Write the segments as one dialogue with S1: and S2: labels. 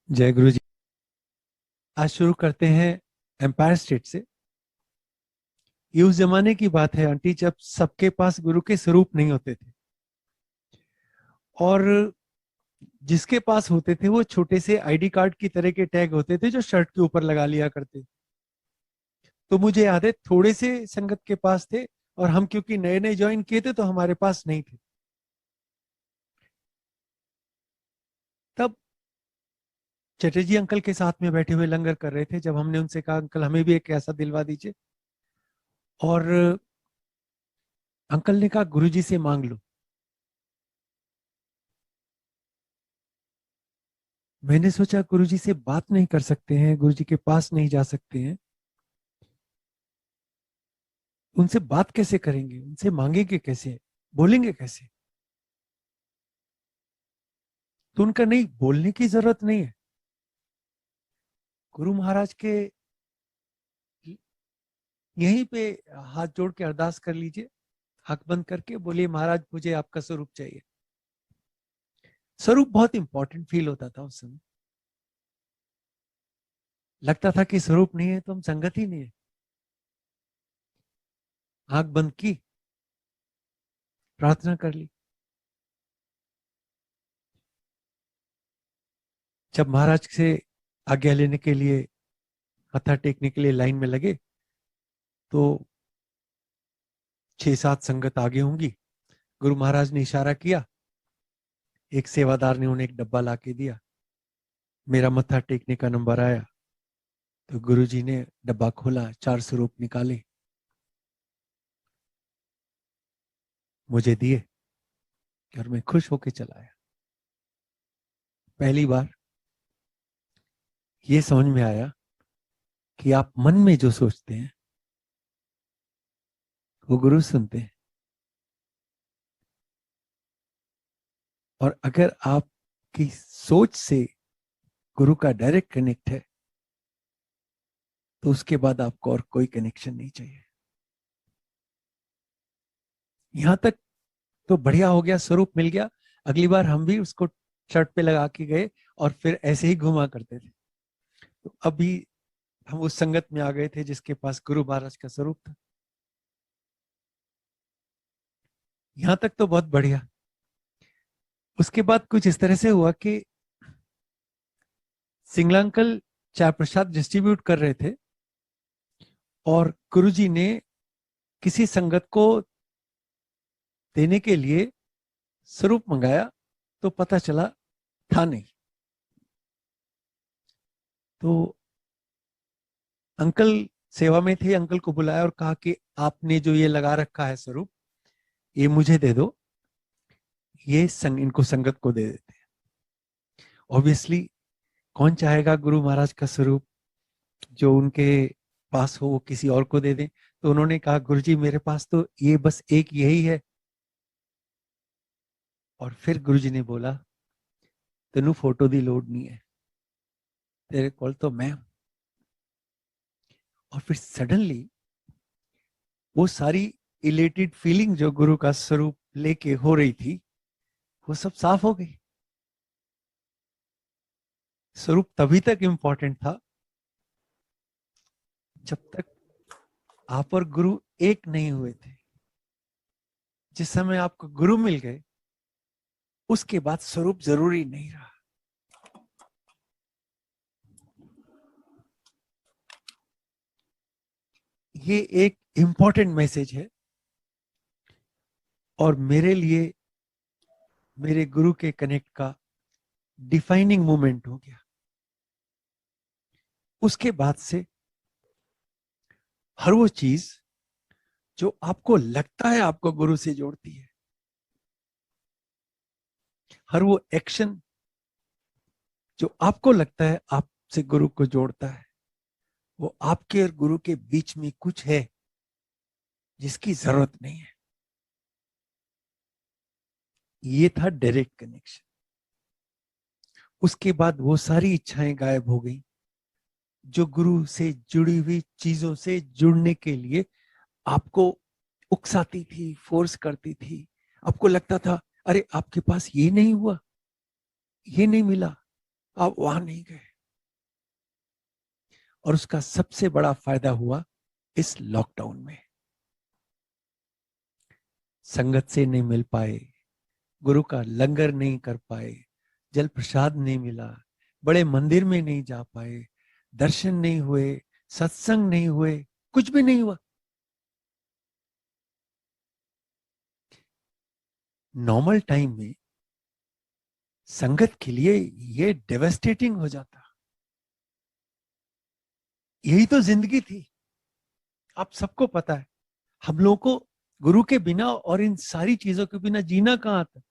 S1: जय गुरु जी। आज शुरू करते हैं एम्पायर स्टेट से। ये उस जमाने की बात है आंटी, जब सबके पास गुरु के स्वरूप नहीं होते थे, और जिसके पास होते थे वो छोटे से आईडी कार्ड की तरह के टैग होते थे जो शर्ट के ऊपर लगा लिया करते। तो मुझे याद है थोड़े से संगत के पास थे, और हम क्योंकि नए नए ज्वाइन किए थे तो हमारे पास नहीं थे। तब चटर्जी अंकल के साथ में बैठे हुए लंगर कर रहे थे, जब हमने उनसे कहा अंकल हमें भी एक ऐसा दिलवा दीजिए। और अंकल ने कहा गुरुजी से मांग लो। मैंने सोचा गुरुजी से बात नहीं कर सकते हैं, गुरुजी के पास नहीं जा सकते हैं, उनसे बात कैसे करेंगे, उनसे मांगेंगे कैसे, बोलेंगे कैसे। तो उनका नहीं, बोलने की जरूरत नहीं है। गुरु महाराज के यहीं पे हाथ जोड़ के अरदास कर लीजिए, आंख बंद करके बोलिए महाराज मुझे आपका स्वरूप चाहिए। स्वरूप बहुत इंपॉर्टेंट फील होता था उस समय। लगता था कि स्वरूप नहीं है तो हम संगत ही नहीं है। आंख बंद की, प्रार्थना कर ली। जब महाराज से आज्ञा लेने के लिए, मत्था टेकने के लिए लाइन में लगे, तो 6-7 संगत आगे होंगी। गुरु महाराज ने इशारा किया, एक सेवादार ने उन्हें एक डब्बा ला के दिया। मेरा मत्था टेकने का नंबर आया तो गुरुजी ने डब्बा खोला, 4 स्वरूप निकाले, मुझे दिए, और मैं खुश होके चला आया। पहली बार ये समझ में आया कि आप मन में जो सोचते हैं वो गुरु सुनते हैं। और अगर आपकी सोच से गुरु का डायरेक्ट कनेक्ट है तो उसके बाद आपको और कोई कनेक्शन नहीं चाहिए। यहां तक तो बढ़िया हो गया, स्वरूप मिल गया। अगली बार हम भी उसको शर्ट पे लगा के गए और फिर ऐसे ही घुमा करते थे। तो अभी हम उस संगत में आ गए थे जिसके पास गुरु महाराज का स्वरूप था। यहां तक तो बहुत बढ़िया। उसके बाद कुछ इस तरह से हुआ कि सिंगला अंकल चाय प्रसाद डिस्ट्रीब्यूट कर रहे थे, और गुरुजी ने किसी संगत को देने के लिए स्वरूप मंगाया, तो पता चला था नहीं। तो अंकल सेवा में थे, अंकल को बुलाया और कहा कि आपने जो ये लगा रखा है स्वरूप, ये मुझे दे दो, ये इनको संगत को दे देते हैं। ऑब्वियसली कौन चाहेगा गुरु महाराज का स्वरूप जो उनके पास हो वो किसी और को दे दें। तो उन्होंने कहा गुरुजी मेरे पास तो ये बस एक यही है। और फिर गुरुजी ने बोला तेनू फोटो दी लोड नहीं है, तेरे कोल तो मैं हूं। और फिर सडनली वो सारी इलेटेड फीलिंग जो गुरु का स्वरूप लेके हो रही थी वो सब साफ हो गई। स्वरूप तभी तक इंपॉर्टेंट था जब तक आप और गुरु एक नहीं हुए थे। जिस समय आपको गुरु मिल गए उसके बाद स्वरूप जरूरी नहीं रहा। ये एक इंपॉर्टेंट मैसेज है, और मेरे लिए मेरे गुरु के कनेक्ट का डिफाइनिंग मोमेंट हो गया। उसके बाद से हर वो चीज जो आपको लगता है आपको गुरु से जोड़ती है, हर वो एक्शन जो आपको लगता है आपसे गुरु को जोड़ता है, वो आपके और गुरु के बीच में कुछ है जिसकी जरूरत नहीं है। ये था डायरेक्ट कनेक्शन। उसके बाद वो सारी इच्छाएं गायब हो गई जो गुरु से जुड़ी हुई चीजों से जुड़ने के लिए आपको उकसाती थी, फोर्स करती थी। आपको लगता था अरे आपके पास ये नहीं हुआ, ये नहीं मिला, आप वहां नहीं गए। और उसका सबसे बड़ा फायदा हुआ इस लॉकडाउन में। संगत से नहीं मिल पाए, गुरु का लंगर नहीं कर पाए, जल प्रसाद नहीं मिला, बड़े मंदिर में नहीं जा पाए, दर्शन नहीं हुए, सत्संग नहीं हुए, कुछ भी नहीं हुआ। नॉर्मल टाइम में संगत के लिए ये डेवेस्टेटिंग हो जाता। यही तो जिंदगी थी। आप सबको पता है, हम लोगों को गुरु के बिना और इन सारी चीजों के बिना जीना कहां आता।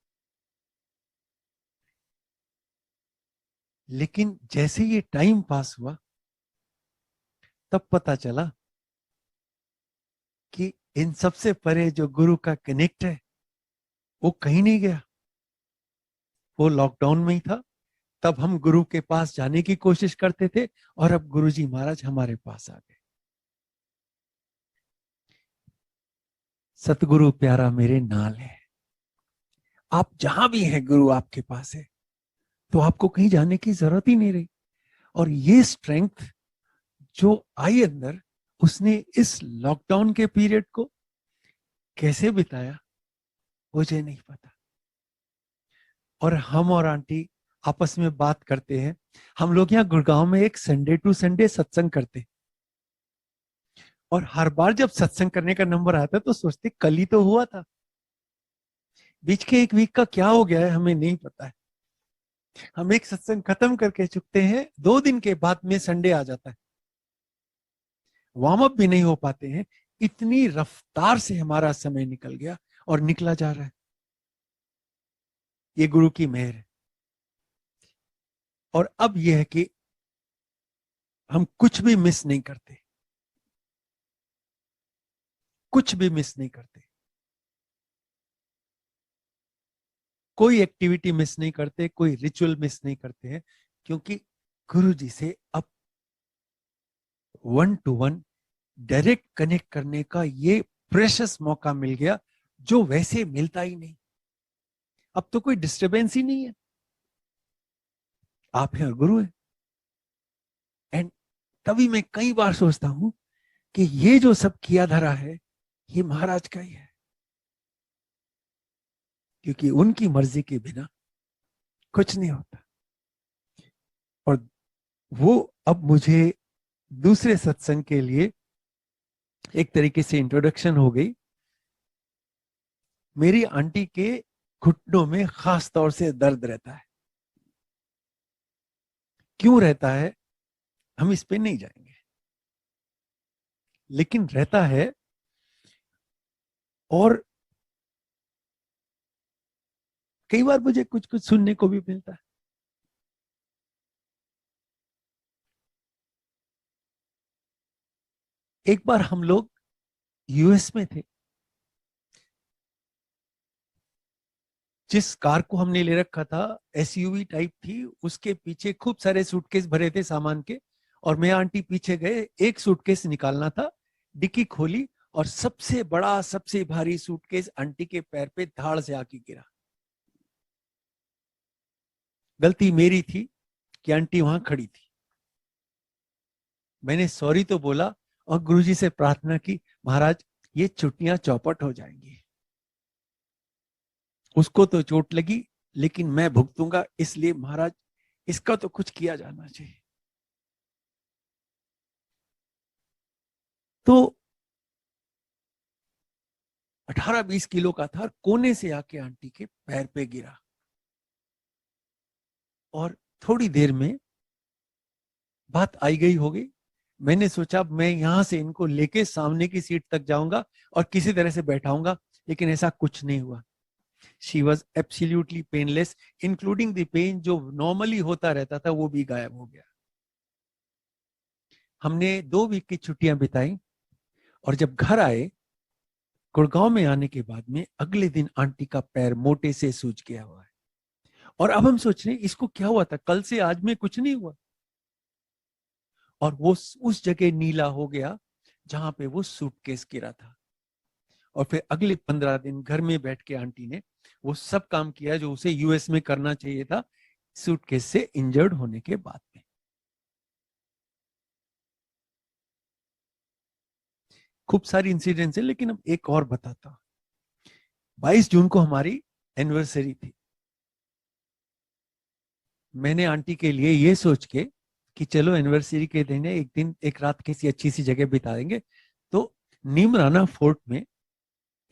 S1: लेकिन जैसे ये टाइम पास हुआ, तब पता चला कि इन सबसे परे जो गुरु का कनेक्ट है वो कहीं नहीं गया। वो लॉकडाउन में ही था। तब हम गुरु के पास जाने की कोशिश करते थे और अब गुरुजी महाराज हमारे पास आ गए। सतगुरु प्यारा मेरे नाल है। आप जहां भी हैं, गुरु आपके पास है, तो आपको कहीं जाने की जरूरत ही नहीं रही। और ये स्ट्रेंथ जो आई अंदर, उसने इस लॉकडाउन के पीरियड को कैसे बिताया मुझे नहीं पता। और हम और आंटी आपस में बात करते हैं। हम लोग यहाँ गुड़गांव में एक संडे टू संडे सत्संग करते, और हर बार जब सत्संग करने का नंबर आता तो सोचते कल ही तो हुआ था। बीच के एक वीक का क्या हो गया है हमें नहीं पता है। हम एक सत्संग खत्म करके चुकते हैं, 2 दिन के बाद में संडे आ जाता है। वार्म अप भी नहीं हो पाते हैं। इतनी रफ्तार से हमारा समय निकल गया और निकला जा रहा है। ये गुरु की मेहर है। और अब यह है कि हम कुछ भी मिस नहीं करते, कुछ भी मिस नहीं करते, कोई एक्टिविटी मिस नहीं करते, कोई रिचुअल मिस नहीं करते हैं, क्योंकि गुरु जी से अब 1 to 1 डायरेक्ट कनेक्ट करने का ये प्रेशियस मौका मिल गया, जो वैसे मिलता ही नहीं। अब तो कोई डिस्टरबेंस ही नहीं है, आप हैं और गुरु है। एंड तभी मैं कई बार सोचता हूं कि ये जो सब किया धरा है, ये महाराज का ही है, क्योंकि उनकी मर्जी के बिना कुछ नहीं होता। और वो अब मुझे दूसरे सत्संग के लिए एक तरीके से इंट्रोडक्शन हो गई। मेरी आंटी के घुटनों में खास तौर से दर्द रहता है। क्यों रहता है हम इस पे नहीं जाएंगे, लेकिन रहता है। और कई बार मुझे कुछ कुछ सुनने को भी मिलता है। एक बार हम लोग यूएस में थे। जिस कार को हमने ले रखा था, एसयूवी टाइप थी, उसके पीछे खूब सारे सूटकेस भरे थे सामान के। और मैं आंटी पीछे गए, एक सूटकेस निकालना था, डिक्की खोली और सबसे बड़ा सबसे भारी सूटकेस आंटी के पैर पे धाड़ से आके गिरा। गलती मेरी थी कि आंटी वहां खड़ी थी। मैंने सॉरी तो बोला और गुरुजी से प्रार्थना की, महाराज ये छुट्टियां चौपट हो जाएंगी। उसको तो चोट लगी, लेकिन मैं भुगतूंगा, इसलिए महाराज इसका तो कुछ किया जाना चाहिए। तो 18-20 किलो का था, कोने से आके आंटी के पैर पे गिरा। और थोड़ी देर में बात आई गई हो गई। मैंने सोचा मैं यहां से इनको लेके सामने की सीट तक जाऊंगा और किसी तरह से बैठाऊंगा, लेकिन ऐसा कुछ नहीं हुआ। She was absolutely painless, including the pain जो नॉर्मली होता रहता था, वो भी गायब हो गया। हमने 2 वीक की छुट्टियां बिताई और जब घर आए, गुड़गांव में आने के बाद में अगले दिन आंटी का पैर मोटे से सूज गया हुआ है। और अब हम सोच रहे हैं इसको क्या हुआ था, कल से आज में कुछ नहीं हुआ। और वो उस जगह नीला हो गया जहां पे वो सूटकेस गिरा था। और फिर अगले 15 दिन घर में बैठ के आंटी ने वो सब काम किया जो उसे यूएस में करना चाहिए था। सूटकेस से इंजर्ड होने के बाद में। खूब सारी इंसिडेंट्स है, लेकिन अब एक और बताता हूं। 22 जून को हमारी एनिवर्सरी थी। मैंने आंटी के लिए ये सोच के कि चलो एनिवर्सरी के दिन एक दिन एक रात किसी अच्छी सी जगह बिता देंगे, तो नीमराना फोर्ट में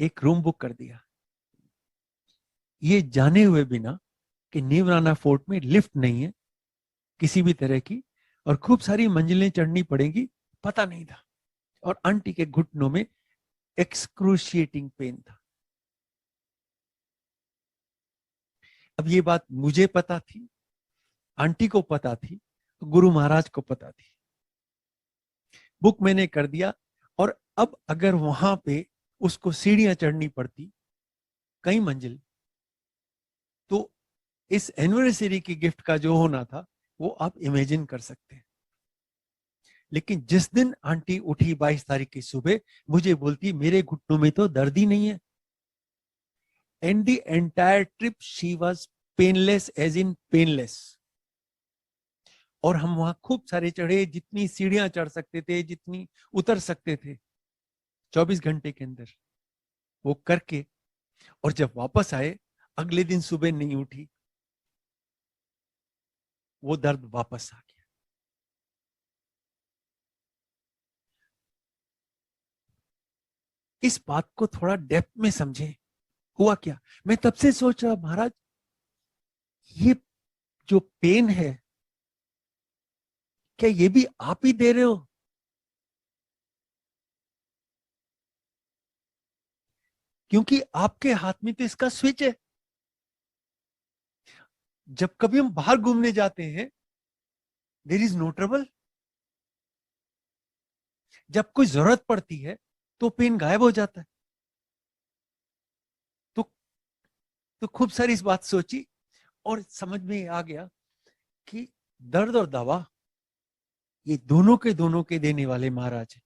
S1: एक रूम बुक कर दिया, ये जाने हुए बिना कि नीमराना फोर्ट में लिफ्ट नहीं है किसी भी तरह की, और खूब सारी मंजिलें चढ़नी पड़ेगी, पता नहीं था। और आंटी के घुटनों में एक्सक्रूशिएटिंग पेन था। अब ये बात मुझे पता थी, आंटी को पता थी, गुरु महाराज को पता थी। बुक मैंने कर दिया, और अब अगर वहां पे उसको सीढ़ियां चढ़नी पड़ती कई मंजिल, तो इस एनिवर्सरी की गिफ्ट का जो होना था वो आप इमेजिन कर सकते हैं। लेकिन जिस दिन आंटी उठी 22 तारीख की सुबह, मुझे बोलती मेरे घुटनों में तो दर्द ही नहीं है। And the entire trip she was painless, as in painless. और हम वहां खूब सारे चढ़े, जितनी सीढ़ियां चढ़ सकते थे, जितनी उतर सकते थे, 24 घंटे के अंदर वो करके, और जब वापस आए अगले दिन सुबह नहीं उठी, वो दर्द वापस आ गया। इस बात को थोड़ा डेप्थ में समझे, हुआ क्या। मैं तब से सोच रहा, महाराज ये जो पेन है, क्या ये भी आप ही दे रहे हो? क्योंकि आपके हाथ में तो इसका स्विच है। जब कभी हम बाहर घूमने जाते हैं, देयर इज नो ट्रबल। जब कोई जरूरत पड़ती है तो पेन गायब हो जाता है। तो खूब सारी इस बात सोची, और समझ में आ गया कि दर्द और दवा ये दोनों के देने वाले महाराज हैं।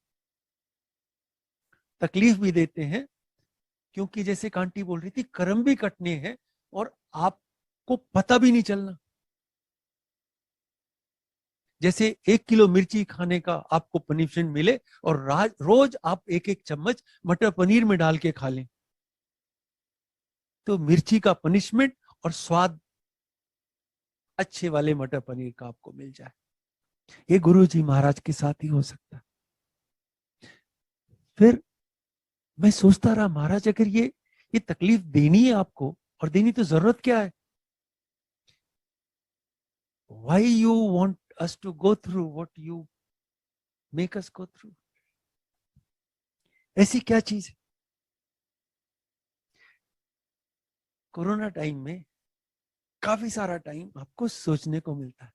S1: तकलीफ भी देते हैं, क्योंकि जैसे कांटी बोल रही थी, कर्म भी कटने हैं और आपको पता भी नहीं चलना। जैसे 1 किलो मिर्ची खाने का आपको पनिशमेंट मिले, और रोज आप एक एक चम्मच मटर पनीर में डाल के खा लें, तो मिर्ची का पनिशमेंट और स्वाद अच्छे वाले मटर पनीर का आपको मिल जाए। ये गुरु जी महाराज के साथ ही हो सकता है। फिर मैं सोचता रहा, महाराज अगर ये तकलीफ देनी है आपको, और देनी तो जरूरत क्या है, why you want us to go through what you make us go through? ऐसी क्या चीज है? कोरोना टाइम में काफी सारा टाइम आपको सोचने को मिलता है,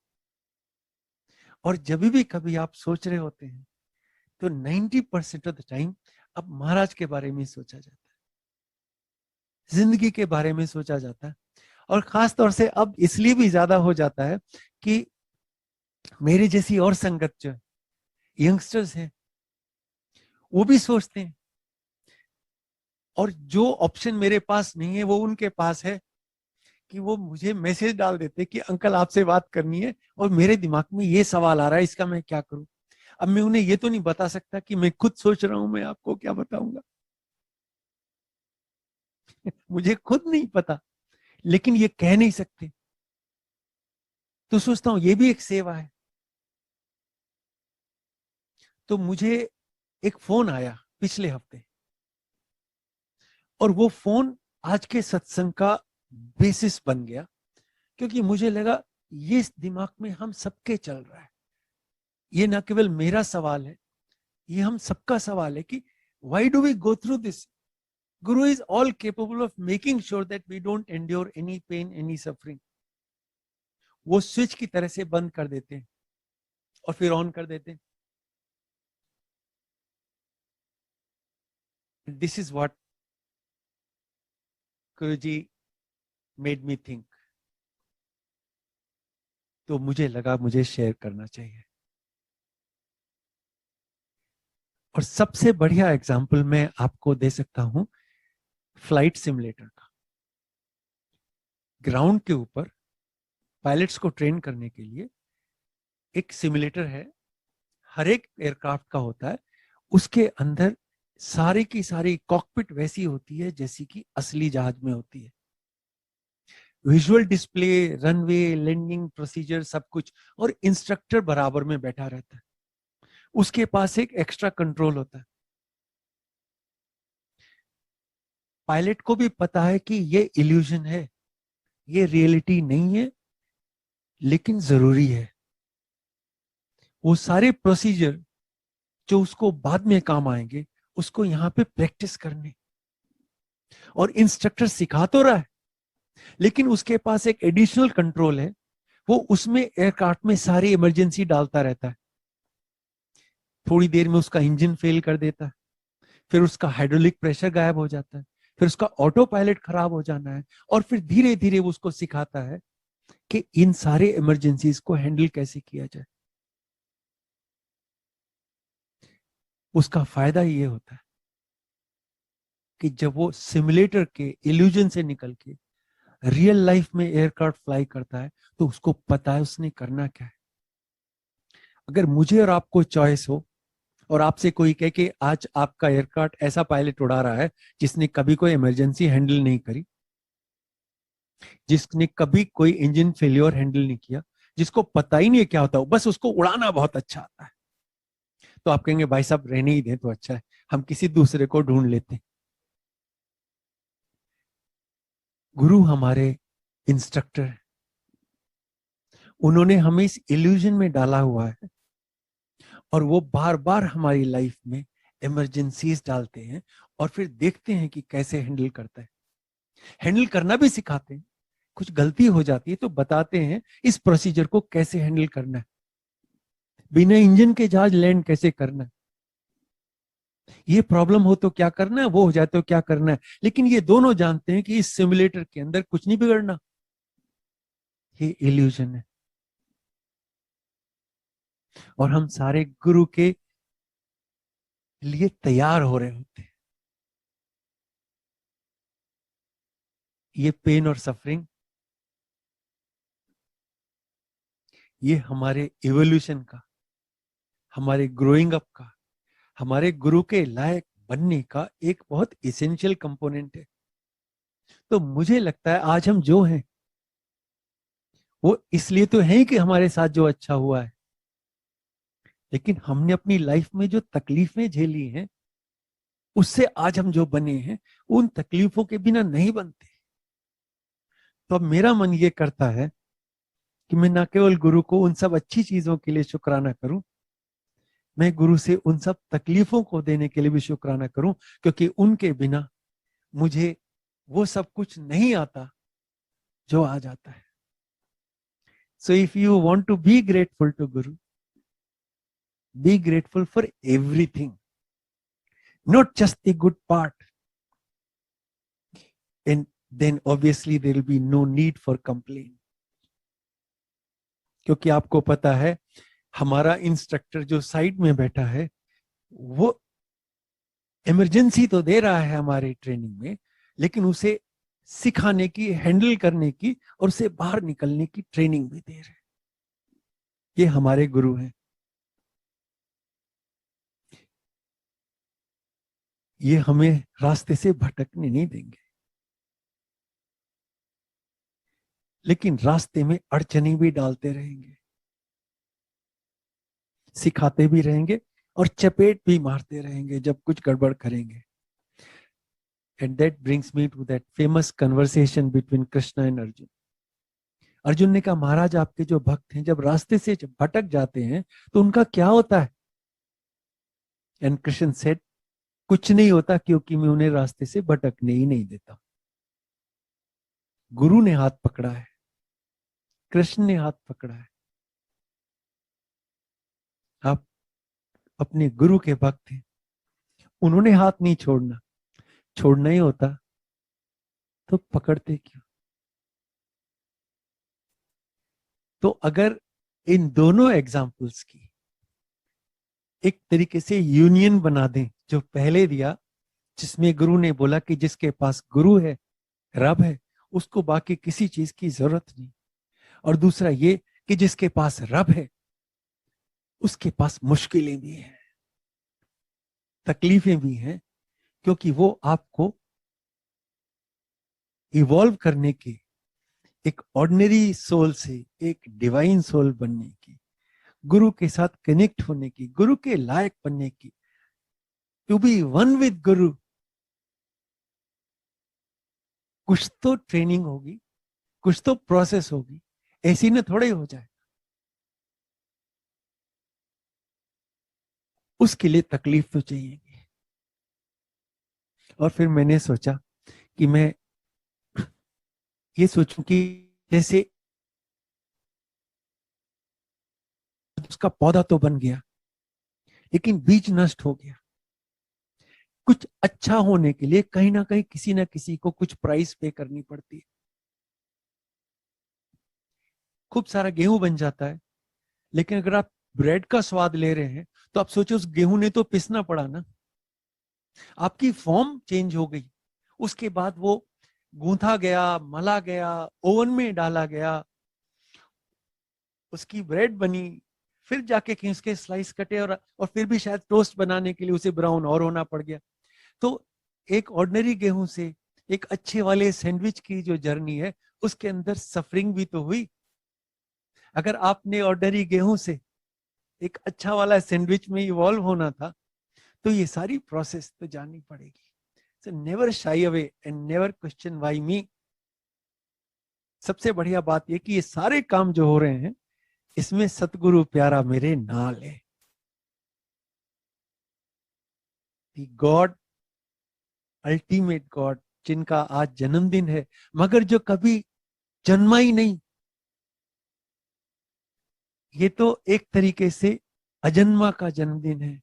S1: और जब भी कभी आप सोच रहे होते हैं तो 90% ऑफ द टाइम अब महाराज के बारे में सोचा जाता है, जिंदगी के बारे में सोचा जाता है। और खास तौर से अब इसलिए भी ज्यादा हो जाता है कि मेरे जैसी और संगत जो यंगस्टर्स हैं, वो भी सोचते हैं, और जो ऑप्शन मेरे पास नहीं है वो उनके पास है, कि वो मुझे मैसेज डाल देते कि अंकल आपसे बात करनी है, और मेरे दिमाग में ये सवाल आ रहा है, इसका मैं क्या करूं। अब मैं उन्हें ये तो नहीं बता सकता कि मैं खुद सोच रहा हूं, मैं आपको क्या बताऊंगा। मुझे खुद नहीं पता, लेकिन ये कह नहीं सकते, तो सोचता हूं ये भी एक सेवा है। तो मुझे एक फोन आया पिछले हफ्ते, और वो फोन आज के सत्संग का बेसिस बन गया, क्योंकि मुझे लगा ये इस दिमाग में हम सबके चल रहा है। ये ना केवल मेरा सवाल है, ये हम सबका सवाल है कि why do we go through this? Guru is all capable of making sure that we don't endure any pain, any suffering. वो स्विच की तरह से बंद कर देते हैं और फिर ऑन कर देते हैं। This is what Guruji made me think. तो मुझे लगा मुझे शेयर करना चाहिए। और सबसे बढ़िया एग्जाम्पल मैं आपको दे सकता हूं फ्लाइट सिमुलेटर का। ग्राउंड के ऊपर पायलट्स को ट्रेन करने के लिए एक सिमुलेटर है, हर एक एयरक्राफ्ट का होता है, उसके अंदर सारी की सारी कॉकपिट वैसी होती है जैसी कि असली जहाज में होती है। Visual display, runway, landing procedure, सब कुछ, और इंस्ट्रक्टर बराबर में बैठा रहता है, उसके पास एक एक्स्ट्रा कंट्रोल होता है। पायलट को भी पता है कि ये इल्यूजन है, ये रियलिटी नहीं है, लेकिन जरूरी है। वो सारे प्रोसीजर जो उसको बाद में काम आएंगे, उसको यहाँ पे प्रैक्टिस करने, और इंस्ट्रक्टर सिखा तो रहा है, लेकिन उसके पास एक एडिशनल कंट्रोल है, वो उसमें एयरक्राफ्ट में सारी इमरजेंसी डालता रहता है। थोड़ी देर में उसका इंजन फेल कर देता है, फिर उसका हाइड्रोलिक प्रेशर गायब हो जाता है, फिर उसका ऑटो पायलट खराब हो जाना है, और फिर धीरे धीरे वो उसको सिखाता है कि इन सारे इमरजेंसीज को हैंडल कैसे किया जाए। उसका फायदा ये होता है कि जब वो सिमुलेटर के इल्यूजन से निकल के रियल लाइफ में एयरक्राफ्ट फ्लाई करता है, तो उसको पता है उसने करना क्या है। अगर मुझे और आपको चॉइस हो, और आपसे कोई कहे कि आज आपका एयरक्राफ्ट ऐसा पायलट उड़ा रहा है जिसने कभी कोई इमरजेंसी हैंडल नहीं करी, जिसने कभी कोई इंजन फेलियर हैंडल नहीं किया, जिसको पता ही नहीं क्या होता है, बस उसको उड़ाना बहुत अच्छा आता है, तो आप कहेंगे भाई साहब रहने ही दें तो अच्छा है, हम किसी दूसरे को ढूंढ लेते हैं। गुरु हमारे इंस्ट्रक्टर है, उन्होंने हमें इस इल्यूजन में डाला हुआ है, और वो बार बार हमारी लाइफ में इमरजेंसीज डालते हैं, और फिर देखते हैं कि कैसे हैंडल करता है। हैंडल करना भी सिखाते हैं, कुछ गलती हो जाती है तो बताते हैं इस प्रोसीजर को कैसे हैंडल करना है, बिना इंजन के जहाज लैंड कैसे करना है, ये प्रॉब्लम हो तो क्या करना है, वो हो जाए तो क्या करना है। लेकिन ये दोनों जानते हैं कि इस सिमुलेटर के अंदर कुछ नहीं बिगड़ना, ये इल्यूजन है। और हम सारे गुरु के लिए तैयार हो रहे होते हैं। ये पेन और सफरिंग, ये हमारे इवोल्यूशन का, हमारे ग्रोइंग अप का, हमारे गुरु के लायक बनने का एक बहुत इसेंशियल कंपोनेंट है। तो मुझे लगता है आज हम जो हैं वो इसलिए तो है कि हमारे साथ जो अच्छा हुआ है, लेकिन हमने अपनी लाइफ में जो तकलीफें झेली हैं, उससे आज हम जो बने हैं, उन तकलीफों के बिना नहीं बनते। तो अब मेरा मन ये करता है कि मैं ना केवल गुरु को उन सब अच्छी चीजों के लिए शुक्राना करूं, मैं गुरु से उन सब तकलीफों को देने के लिए भी शुक्राना करूं, क्योंकि उनके बिना मुझे वो सब कुछ नहीं आता जो आ जाता है। So if you want to be grateful to Guru, be grateful for everything, not just the good part, and then obviously there will be no need for complain. क्योंकि आपको पता है हमारा इंस्ट्रक्टर जो साइड में बैठा है, वो इमरजेंसी तो दे रहा है हमारे ट्रेनिंग में, लेकिन उसे सिखाने की, हैंडल करने की, और उसे बाहर निकलने की ट्रेनिंग भी दे रहे हैं। ये हमारे गुरु हैं। ये हमें रास्ते से भटकने नहीं देंगे, लेकिन रास्ते में अड़चने भी डालते रहेंगे, सिखाते भी रहेंगे, और चपेट भी मारते रहेंगे जब कुछ गड़बड़ करेंगे। And that brings me to that famous conversation between Krishna and Arjun. Arjun ने कहा महाराज आपके जो भक्त हैं जब रास्ते से जब भटक जाते हैं तो उनका क्या होता है? एंड कृष्ण सेड, कुछ नहीं होता, क्योंकि मैं उन्हें रास्ते से भटकने ही नहीं देता। गुरु ने हाथ पकड़ा है, कृष्ण ने हाथ पकड़ा है। आप अपने गुरु के भक्त हैं, उन्होंने हाथ नहीं छोड़ना, छोड़ना ही होता तो पकड़ते क्यों? तो अगर इन दोनों एग्जाम्पल्स की एक तरीके से यूनियन बना दें, जो पहले दिया जिसमें गुरु ने बोला कि जिसके पास गुरु है, रब है, उसको बाकी किसी चीज की जरूरत नहीं, और दूसरा ये कि जिसके पास रब है उसके पास मुश्किलें भी हैं, तकलीफें भी हैं, क्योंकि वो आपको इवॉल्व करने की, एक ऑर्डिनरी सोल से एक डिवाइन सोल बनने की, गुरु के साथ कनेक्ट होने की, गुरु के लायक बनने की, टू बी वन विद गुरु, कुछ तो ट्रेनिंग होगी, कुछ तो प्रोसेस होगी, ऐसी ना थोड़े हो जाए। उसके लिए तकलीफ तो चाहिए। और फिर मैंने सोचा कि मैं ये सोचूं कि जैसे उसका पौधा तो बन गया लेकिन बीज नष्ट हो गया, कुछ अच्छा होने के लिए कहीं ना कहीं किसी ना किसी को कुछ प्राइस पे करनी पड़ती है। खूब सारा गेहूं बन जाता है, लेकिन अगर आप ब्रेड का स्वाद ले रहे हैं तो आप सोचो उस गेहूं ने तो पिसना पड़ा ना, आपकी फॉर्म चेंज हो गई, उसके बाद वो गूंथा गया, मला गया, ओवन में डाला गया, उसकी ब्रेड बनी, फिर जाके कहीं उसके स्लाइस कटे, और फिर भी शायद टोस्ट बनाने के लिए उसे ब्राउन और होना पड़ गया। तो एक ऑर्डिनरी गेहूं से एक अच्छे वाले सैंडविच की जो जर्नी है, उसके अंदर सफरिंग भी तो हुई। अगर आपने ऑर्डिनरी गेहूं से एक अच्छा वाला सैंडविच में इवॉल्व होना था, तो ये सारी प्रोसेस तो जाननी पड़ेगी। So never shy away and never question why मी। सबसे बढ़िया बात ये कि ये सारे काम जो हो रहे हैं, इसमें सतगुरु प्यारा मेरे नाल है। गॉड, अल्टीमेट गॉड, जिनका आज जन्मदिन है, मगर जो कभी जन्मा ही नहीं, ये तो एक तरीके से अजन्मा का जन्मदिन है।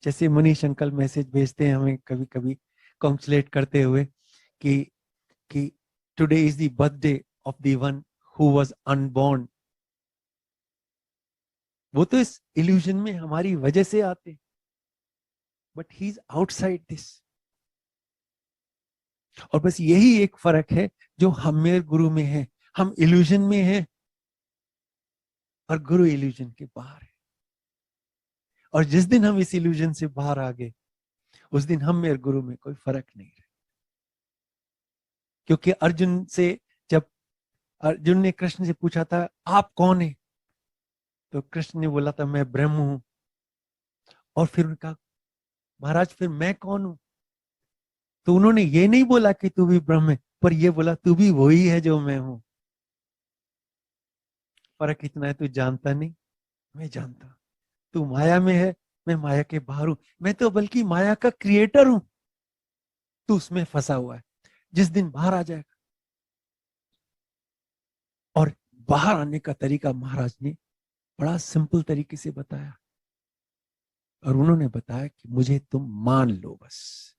S1: जैसे मनीष अंकल मैसेज भेजते हैं हमें कभी कभी कॉन्सुलेट करते हुए कि कि today is the birthday of the one who was unborn. वो तो इस इल्यूजन में हमारी वजह से आते, but he is outside this. और बस यही एक फर्क है जो हम में गुरु में है। हम इल्यूजन में हैं और गुरु इल्यूजन के बाहर है। और जिस दिन हम इस इल्यूजन से बाहर आ गए, उस दिन हम में और गुरु में कोई फर्क नहीं रहे। क्योंकि अर्जुन से, जब अर्जुन ने कृष्ण से पूछा था आप कौन है, तो कृष्ण ने बोला था मैं ब्रह्म हूं। और फिर उनका महाराज फिर मैं कौन हूं? तो उन्होंने ये नहीं बोला कि तू भी ब्रह्म है, पर ये बोला तू भी वही है जो मैं हूं। फर्क इतना है, तू जानता नहीं, मैं जानता। तू माया में है, मैं माया के बाहर हूं। मैं तो बल्कि माया का क्रिएटर हूं, तू उसमें फंसा हुआ है। जिस दिन बाहर आ जाएगा, और बाहर आने का तरीका महाराज ने बड़ा सिंपल तरीके से बताया। और उन्होंने बताया कि मुझे तुम मान लो बस।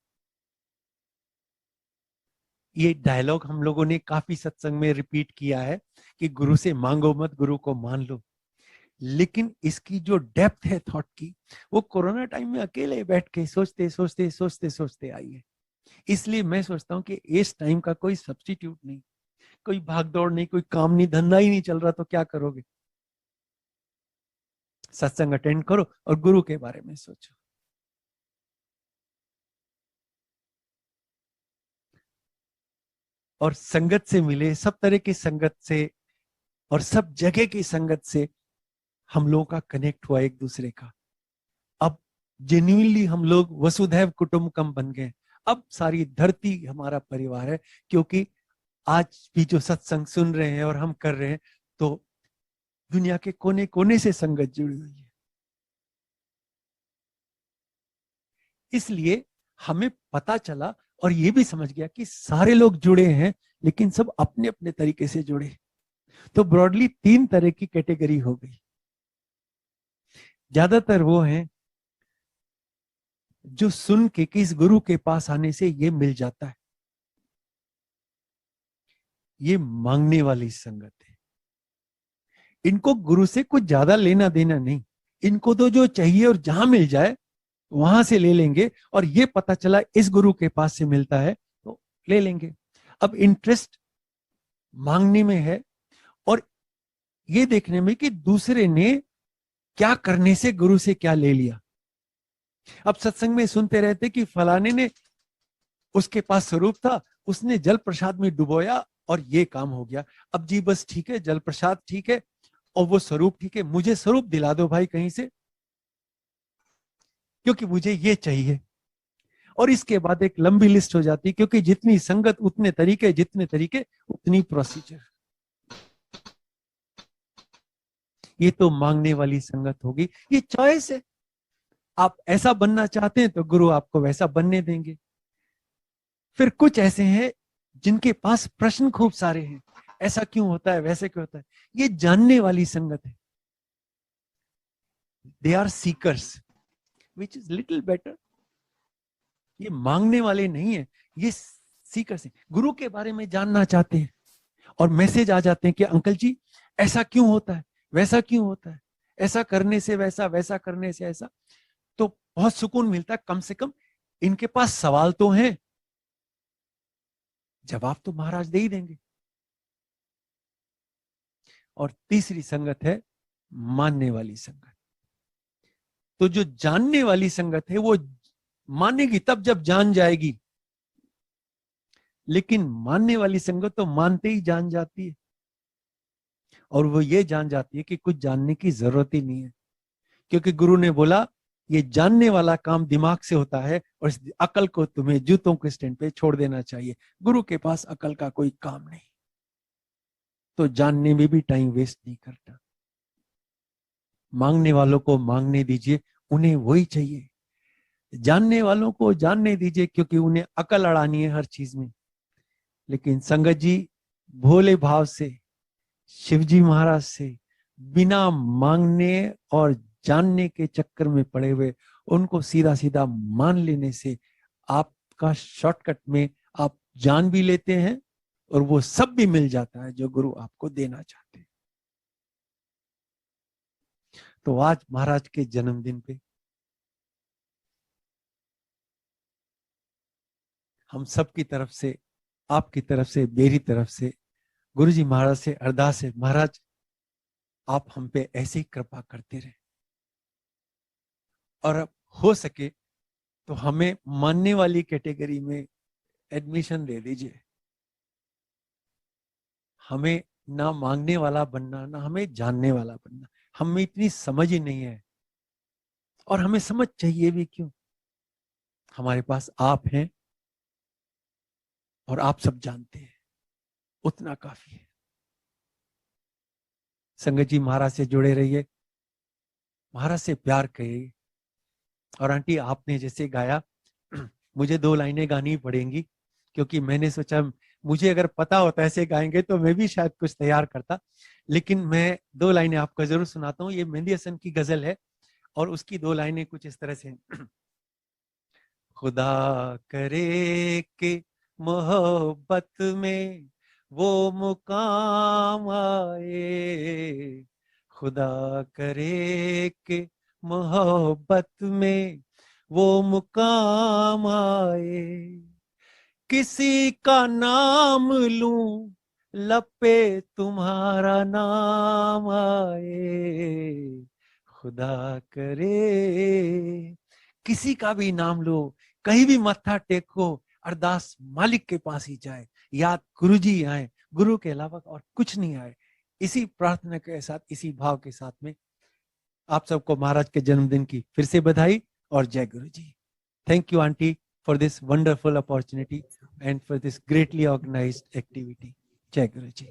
S1: ये डायलॉग हम लोगों ने काफी सत्संग में रिपीट किया है कि गुरु से मांगो मत, गुरु को मान लो। लेकिन इसकी जो डेप्थ है थॉट की, वो कोरोना टाइम में अकेले बैठ के सोचते सोचते सोचते सोचते आई है। इसलिए मैं सोचता हूँ कि इस टाइम का कोई सब्स्टिट्यूट नहीं, कोई भाग दौड़ नहीं, कोई काम नहीं, धंधा ही नहीं चल रहा, तो क्या करोगे? सत्संग अटेंड करो और गुरु के बारे में सोचो। और संगत से मिले, सब तरह की संगत से और सब जगह की संगत से हम लोगों का कनेक्ट हुआ एक दूसरे का। अब जेन्युइनली हम लोग वसुधैव कुटुंबकम बन गए। अब सारी धरती हमारा परिवार है, क्योंकि आज भी जो सत्संग सुन रहे हैं और हम कर रहे हैं, तो दुनिया के कोने कोने से संगत जुड़ी हुई है। इसलिए हमें पता चला और ये भी समझ गया कि सारे लोग जुड़े हैं, लेकिन सब अपने अपने तरीके से जुड़े। तो ब्रॉडली 3 तरह की कैटेगरी हो गई। ज्यादातर वो हैं जो सुन के कि इस गुरु के पास आने से ये मिल जाता है, ये मांगने वाली संगत है। इनको गुरु से कुछ ज्यादा लेना देना नहीं, इनको तो जो चाहिए और जहां मिल जाए वहां से ले लेंगे। और ये पता चला इस गुरु के पास से मिलता है तो ले लेंगे। अब इंटरेस्ट मांगने में है, और ये देखने में कि दूसरे ने क्या करने से गुरु से क्या ले लिया। अब सत्संग में सुनते रहते कि फलाने ने, उसके पास स्वरूप था, उसने जल प्रसाद में डुबोया और ये काम हो गया। अब जी बस ठीक है, जल प्रसाद ठीक है और वो स्वरूप ठीक है, मुझे स्वरूप दिला दो भाई कहीं से, क्योंकि मुझे ये चाहिए। और इसके बाद एक लंबी लिस्ट हो जाती, क्योंकि जितनी संगत उतने तरीके, जितने तरीके उतनी प्रोसीजर। ये तो मांगने वाली संगत होगी, ये चॉइस है। आप ऐसा बनना चाहते हैं तो गुरु आपको वैसा बनने देंगे। फिर कुछ ऐसे हैं जिनके पास प्रश्न खूब सारे हैं, ऐसा क्यों होता है, वैसे क्यों होता है, ये जानने वाली संगत है। They are seekers, which is little better. ये मांगने वाले नहीं है, ये सीकर्स हैं, गुरु के बारे में जानना चाहते हैं। और मैसेज आ जाते हैं कि अंकल जी ऐसा क्यों होता है, वैसा क्यों होता है, ऐसा करने से वैसा, वैसा करने से ऐसा। तो बहुत सुकून मिलता है, कम से कम इनके पास सवाल तो हैं, जवाब तो महाराज दे ही देंगे। और तीसरी संगत है मानने वाली संगत। तो जो जानने वाली संगत है वो मानेगी तब जब जान जाएगी, लेकिन मानने वाली संगत तो मानते ही जान जाती है। और वो ये जान जाती है कि कुछ जानने की जरूरत ही नहीं है, क्योंकि गुरु ने बोला ये जानने वाला काम दिमाग से होता है और इस अकल को तुम्हें जूतों के स्टैंड पे छोड़ देना चाहिए। गुरु के पास अकल का कोई काम नहीं, तो जानने में भी टाइम वेस्ट नहीं करता। मांगने वालों को मांगने दीजिए, उन्हें वही चाहिए। जानने वालों को जानने दीजिए, क्योंकि उन्हें अकल अड़ानी है हर चीज में। लेकिन संगत जी भोले भाव से शिवजी महाराज से बिना मांगने और जानने के चक्कर में पड़े हुए उनको सीधा सीधा मान लेने से आपका शॉर्टकट में आप जान भी लेते हैं और वो सब भी मिल जाता है जो गुरु आपको देना चाहते हैं। तो आज महाराज के जन्मदिन पे हम सब की तरफ से, आपकी तरफ से, मेरी तरफ से गुरु जी महाराज से अरदास है, महाराज आप हम पे ऐसी ही कृपा करते रहे और अब हो सके तो हमें मानने वाली कैटेगरी में एडमिशन दे दीजिए। हमें ना मांगने वाला बनना, ना हमें जानने वाला बनना। हमें इतनी समझ ही नहीं है, और हमें समझ चाहिए भी क्यों। हमारे पास आप हैं और आप सब जानते हैं, उतना काफी है। संगत जी महाराज से जुड़े रहिए, महाराज से प्यार करिए। और आंटी आपने जैसे गाया, मुझे 2 लाइनें गानी पड़ेंगी, क्योंकि मैंने सोचा मुझे अगर पता होता ऐसे गाएंगे तो मैं भी शायद कुछ तैयार करता। लेकिन मैं 2 लाइनें आपको जरूर सुनाता हूँ। ये मेहंदी हसन की गजल है और उसकी 2 लाइनें कुछ इस तरह से। खुदा करे कि मोहब्बत में वो मुकाम आए, खुदा करे कि मोहब्बत में वो मुकाम आए, किसी का नाम लूं लब पे तुम्हारा नाम आए, खुदा करे। किसी का भी नाम लो, कहीं भी मत्था टेको, अरदास मालिक के पास ही जाए, याद गुरु जी आए, गुरु के अलावा और कुछ नहीं आए। इसी प्रार्थना के साथ, इसी भाव के साथ में आप सबको महाराज के जन्मदिन की फिर से बधाई और जय Guru ji. Thank you aunty for this wonderful opportunity and for this greatly organized activity. Jai Guruji.